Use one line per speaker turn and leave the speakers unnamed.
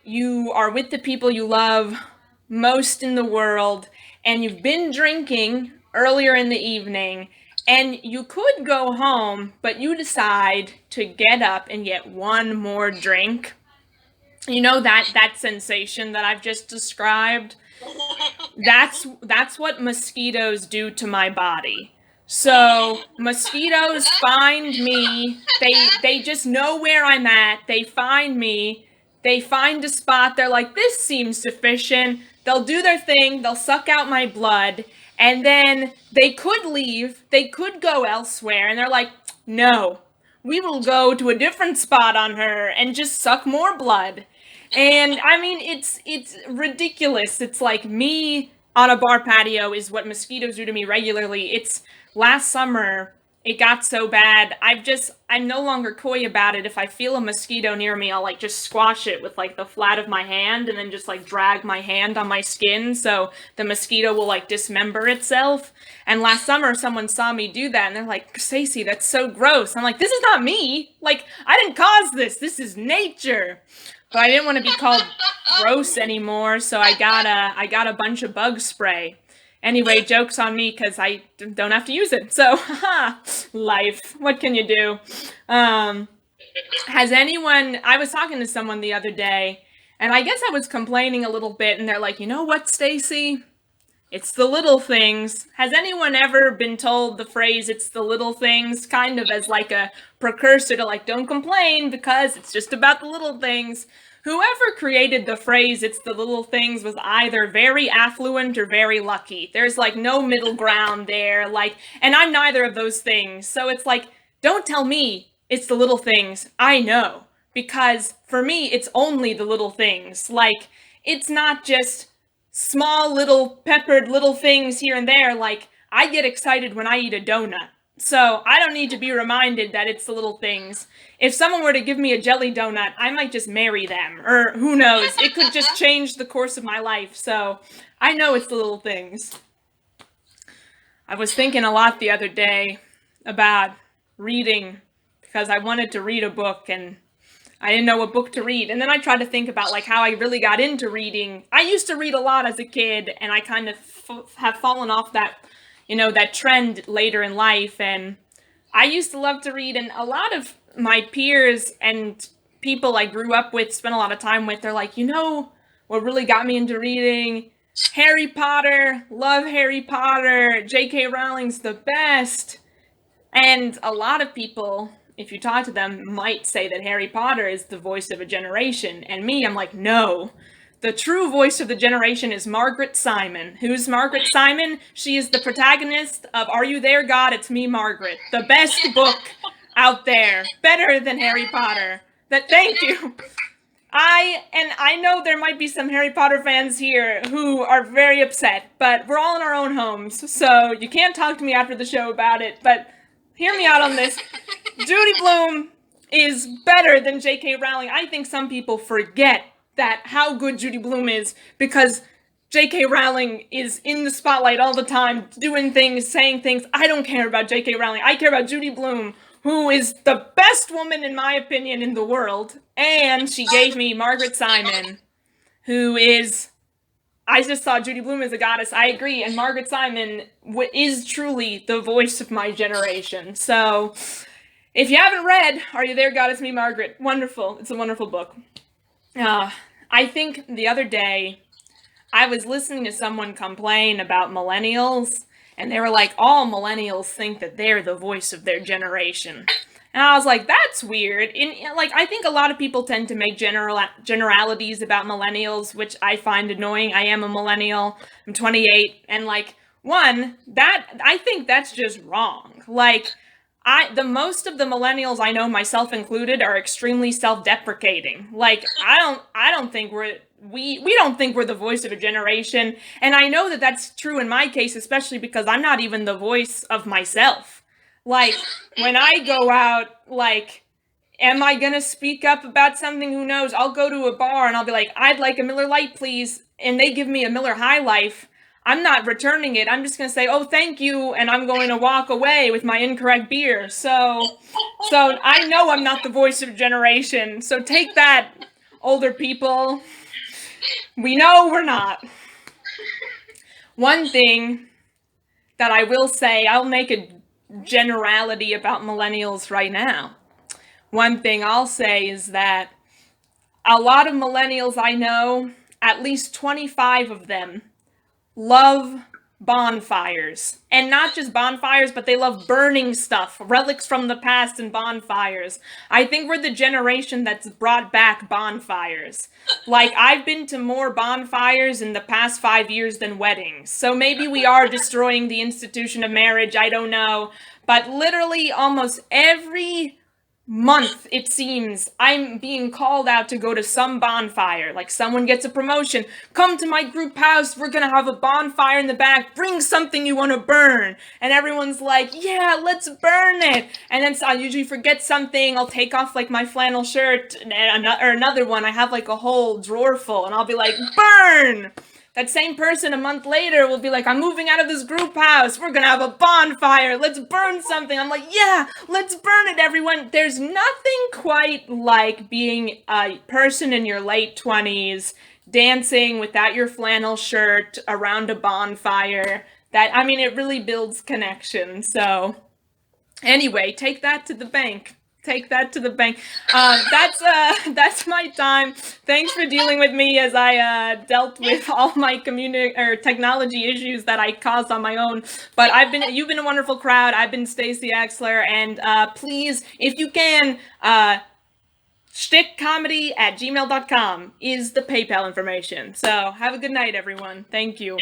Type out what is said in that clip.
you are with the people you love most in the world, and you've been drinking earlier in the evening, and you could go home, but you decide to get up and get one more drink. You know that sensation that I've just described? That's what mosquitoes do to my body. So mosquitoes find me. They just know where I'm at. They find me. They find a spot. They're like, this seems sufficient. They'll do their thing. They'll suck out my blood. And then they could leave. They could go elsewhere. And they're like, no, we will go to a different spot on her and just suck more blood. And I mean, it's ridiculous. It's like me on a bar patio is what mosquitoes do to me regularly. It's last summer, it got so bad. I'm no longer coy about it. If I feel a mosquito near me, I'll like just squash it with like the flat of my hand and then just like drag my hand on my skin so the mosquito will like dismember itself. And last summer, someone saw me do that and they're like, Stacey, that's so gross. I'm like, this is not me. Like, I didn't cause this. This is nature. But I didn't want to be called gross anymore, so I got a bunch of bug spray. Anyway, joke's on me because I don't have to use it. So, haha, life. What can you do? Has anyone? I was talking to someone the other day, and I guess I was complaining a little bit, and they're like, you know what, Stacey? It's the little things. Has anyone ever been told the phrase, it's the little things, kind of as like a precursor to like, don't complain because it's just about the little things? Whoever created the phrase, it's the little things, was either very affluent or very lucky. There's like no middle ground there. Like, and I'm neither of those things. So it's like, don't tell me it's the little things. I know. Because for me, it's only the little things. Like, it's not just small little peppered little things here and there. Like, I get excited when I eat a donut. So I don't need to be reminded that it's the little things. If someone were to give me a jelly donut, I might just marry them. Or who knows? It could just change the course of my life. So I know it's the little things. I was thinking a lot the other day about reading because I wanted to read a book and I didn't know what book to read. And then I tried to think about like how I really got into reading. I used to read a lot as a kid and I kind of have fallen off that trend later in life. And I used to love to read, and a lot of my peers and people I grew up with, spent a lot of time with, they're like, you know what really got me into reading? Harry Potter. Love Harry Potter. J.K. Rowling's the best. And a lot of people, if you talk to them, might say that Harry Potter is the voice of a generation. And me, I'm like, no. The true voice of the generation is Margaret Simon. Who's Margaret Simon? She is the protagonist of Are You There, God? It's Me, Margaret. The best book out there. Better than Harry Potter. Thank you. I know there might be some Harry Potter fans here who are very upset, but we're all in our own homes, so you can't talk to me after the show about it, but hear me out on this. Judy Blume is better than J.K. Rowling. I think some people forget that how good Judy Blume is because J.K. Rowling is in the spotlight all the time, doing things, saying things. I don't care about J.K. Rowling. I care about Judy Blume, who is the best woman, in my opinion, in the world. And she gave me Margaret Simon, who is... I just saw Judy Blume as a goddess. I agree. And Margaret Simon is truly the voice of my generation. So if you haven't read Are You There, God? It's Me, Margaret, wonderful. It's a wonderful book. I think the other day I was listening to someone complain about millennials, and they were like, all millennials think that they're the voice of their generation. And I was like, that's weird. Like, I think a lot of people tend to make generalities about millennials, which I find annoying. I am a millennial. I'm 28. And like, I think that's just wrong. Like, the most of the millennials I know, myself included, are extremely self-deprecating. Like, I don't think we don't think we're the voice of a generation. And I know that that's true in my case, especially because I'm not even the voice of myself. Like, when I go out, like, am I gonna speak up about something? Who knows? I'll go to a bar and I'll be like, I'd like a Miller Lite, please. And they give me a Miller High Life. I'm not returning it. I'm just going to say, oh, thank you, and I'm going to walk away with my incorrect beer. So I know I'm not the voice of a generation. So take that, older people. We know we're not. One thing that I will say, I'll make a generality about millennials right now. One thing I'll say is that a lot of millennials I know, at least 25 of them, love bonfires. And not just bonfires, but they love burning stuff, relics from the past and bonfires. I think we're the generation that's brought back bonfires. Like, I've been to more bonfires in the past 5 years than weddings. So maybe we are destroying the institution of marriage, I don't know. But literally almost every month, it seems, I'm being called out to go to some bonfire. Like, someone gets a promotion. Come to my group house. We're gonna have a bonfire in the back. Bring something you want to burn. And everyone's like, yeah, let's burn it. And then I'll usually forget something. I'll take off, like, my flannel shirt or another one. I have, like, a whole drawer full. And I'll be like, burn! That same person a month later will be like, I'm moving out of this group house. We're going to have a bonfire. Let's burn something. I'm like, yeah, let's burn it, everyone. There's nothing quite like being a person in your late 20s, dancing without your flannel shirt around a bonfire. It really builds connection. So anyway, take that to the bank. Take that to the bank. That's my time. Thanks for dealing with me as I dealt with all my technology issues that I caused on my own. But you've been a wonderful crowd. I've been Stacey Axler, and please, if you can, schtickcomedy@gmail.com is the PayPal information. So have a good night, everyone. Thank you.